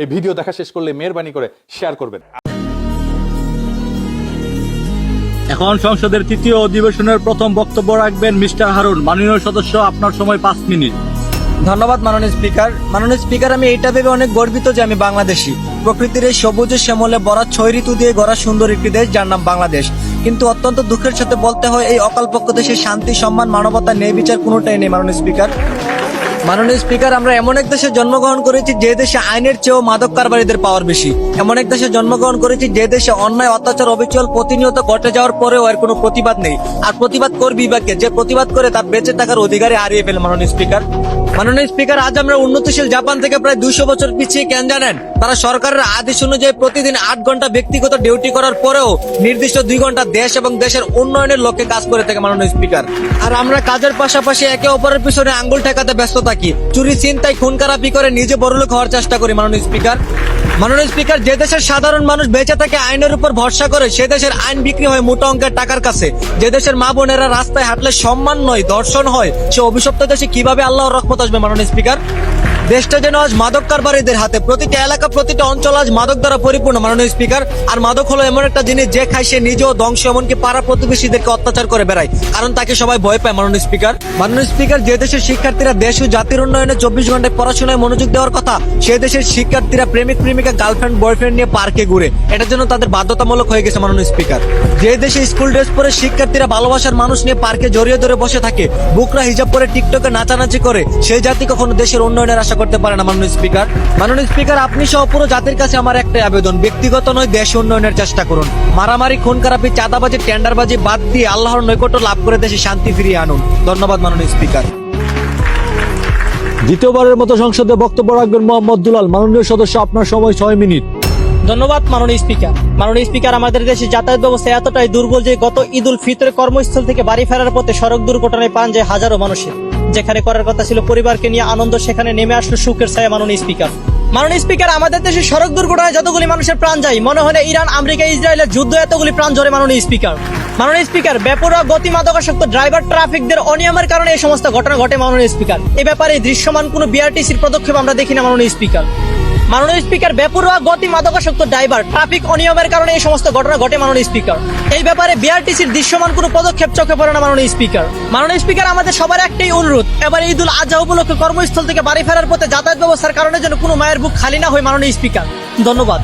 এই ভিডিও দেখা শেষ করলে মেহেরবানি করে শেয়ার করবেন। এখন সংসদের তৃতীয় অধিবেশনের প্রথম বক্তব্য রাখবেন মিস্টার হারুন। মাননীয় সদস্য, আপনার সময় 5 মিনিট। ধন্যবাদ মাননীয় স্পিকার। মাননীয় স্পিকার, আমি এটা ভেবে অনেক গর্বিত যে আমি বাংলাদেশী। প্রকৃতির এই সবুজে শ্যামলে ভরা 6 ঋতু দিয়ে গড়া সুন্দর একটি দেশ, যার নাম বাংলাদেশ। কিন্তু অত্যন্ত দুঃখের সাথে বলতে হয়, এই অকালপক্ষ দেশে শান্তি, সম্মান, মানবতা, ন্যায় বিচার কোনোটাই নেই মাননীয় স্পিকার। মাননীয় স্পিকার, আমরা এমন এক দেশে জন্মগ্রহণ করেছি যে দেশে আইনের চেয়েও মাদক কারবারিদের পাওয়ার বেশি। এমন এক দেশে জন্মগ্রহণ করেছি যে দেশে অন্যায়, অত্যাচার, অবিচল প্রতিনিয়ত ঘটে যাওয়ার পরেও এর কোনো প্রতিবাদ নেই। আর প্রতিবাদ করবি বা কে? যে প্রতিবাদ করে তার বেঁচে থাকার অধিকারই হারিয়ে ফেলে মাননীয় স্পিকার। মাননীয় স্পিকার, আজ আমরা উন্নতিশীল জাপান থেকে প্রায় 200 বছর পিছিয়ে কেন জানেন? তারা সরকারের আদেশ অনুযায়ী প্রতিদিন 8 ঘন্টা ব্যক্তিগত ডিউটি করার পরেও নির্দিষ্ট 2 ঘন্টা দেশ এবং দেশের উন্নয়নের লক্ষ্যে কাজ করে থাকে মাননীয় স্পিকার। আর আমরা কাজের পাশাপাশি একে অপরের পিছনে আঙ্গুল ঠেকাতে ব্যস্ত থাকি, চুরি, ছিনতাই, খুন খারাপি করে নিজে বড়লোক হওয়ার চেষ্টা করি মাননীয় স্পিকার। মাননীয় স্পিকার, যে দেশের সাধারণ মানুষ বেঁচে থাকে আইনের উপর ভরসা করে, সে দেশের আইন বিক্রি হয় মোটা অঙ্কের টাকার কাছে। যে দেশের মা বোনেরা রাস্তায় হাঁটলে সম্মান নয় ধর্ষণ হয়, সে অভিশপ্ত দেশে কিভাবে আল্লাহর রহমত আসবে মাননীয় স্পিকার? দেশটা যেন আজ মাদক কারবারিদের হাতে। প্রতিটা এলাকা, প্রতিটা অঞ্চল আজ মাদক দ্বারা পরিপূর্ণ মাননীয় স্পিকার। আর মাদক হলো এমন একটা জিনিস, যে খায় সে নিজেও ধ্বংস, এমনকি পাড়া প্রতিবেশীদেরকে অত্যাচার করে বেড়ায়, কারণ তাকে সবাই ভয় পায় মাননীয় স্পিকার। মাননীয় স্পিকার, যে দেশের শিক্ষার্থীরা দেশ ও জাতির উন্নয়নে 24 ঘন্টায় পড়াশোনায় মনোযোগ দেওয়ার কথা, সে দেশের শিক্ষার্থীরা প্রেমিক প্রেমিকা, গার্লফ্রেন্ড বয়ফ্রেন্ড নিয়ে পার্কে ঘুরে। এটার জন্য তাদের বাধ্যতামূলক হয়ে গেছে মাননীয় স্পিকার। যে দেশে স্কুল ড্রেস পরে শিক্ষার্থীরা ভালোবাসার মানুষ নিয়ে পার্কে জড়িয়ে ধরে বসে থাকে, বুকরা হিজাব পরে টিকটকে নাচানাচি করে, সেই জাতি কখনো দেশের উন্নয়নের আশা করতে পারে না মাননীয় স্পিকার। মাননীয় স্পিকার, আপনি সহ পুরো জাতির কাছে আমার একটাই আবেদন, ব্যক্তিগত নয়, দেশ উন্নয়নের চেষ্টা করুন। মারামারি, খুন খারাপি, চাঁদাবাজি, টেন্ডারবাজি বাদ দিয়ে আল্লাহর নৈকট্য লাভ করে দেশে শান্তি ফিরিয়ে আনুন। ধন্যবাদ মাননীয় স্পিকার। দ্বিতীয়বারের মতো সংসদে বক্তব্য রাখবেন মোহাম্মদ দুলাল। মাননীয় সদস্য, আপনার সময় 6 মিনিট। ধন্যবাদ মাননীয় স্পিকার। মাননীয় স্পিকার, আমাদের দেশে যাতায়াত ব্যবস্থা এতটাই দুর্বল যে গত ঈদ উল ফিতরে কর্মস্থল থেকে বাড়ি ফেরার পথে সড়ক দুর্ঘটনায় প্রাণ যায় হাজারো মানুষের। যেখানে করার কথা ছিল পরিবারকে নিয়ে আনন্দ, সেখানে নেমে আসলো সুখের ছায়া মাননীয় স্পিকার। মাননীয় স্পিকার, আমাদের দেশে সড়ক দুর্ঘটনায় যতগুলি মানুষের প্রাণ যায়, মনে হলে ইরান, আমেরিকা, ইসরায়েলের যুদ্ধ এতগুলি প্রাণ ঝরে মাননীয় স্পিকার। মাননীয় স্পিকার, বেপরোয়া গতি, মাদকাসক্ত ড্রাইভার, ট্রাফিকদের অনিয়মের কারণে এই সমস্ত ঘটনা ঘটে মাননীয় স্পিকার। এ ব্যাপারে দৃশ্যমান কোনো বিআরটিসির পদক্ষেপ আমরা দেখি না মাননীয় স্পিকার। মাননীয় স্পিকার, বেপরোয়া গতি, মাদকাসক্ত ড্রাইভার, ট্রাফিক অনিয়মের কারণে এই সমস্ত ঘটনা ঘটে মাননীয় স্পিকার। এই ব্যাপারে বিআরটিসির দৃশ্যমান কোনো পদক্ষেপ চোখে পড়ে না মাননীয় স্পিকার। মাননীয় স্পিকার, আমাদের সবার একটাই অনুরোধ, এবার ঈদ উল আজহা উপলক্ষে কর্মস্থল থেকে বাড়ি ফেরার পথে যাতায়াত ব্যবস্থার কারণে যেন কোনো মায়ের বুক খালি না হয় মাননীয় স্পিকার। ধন্যবাদ।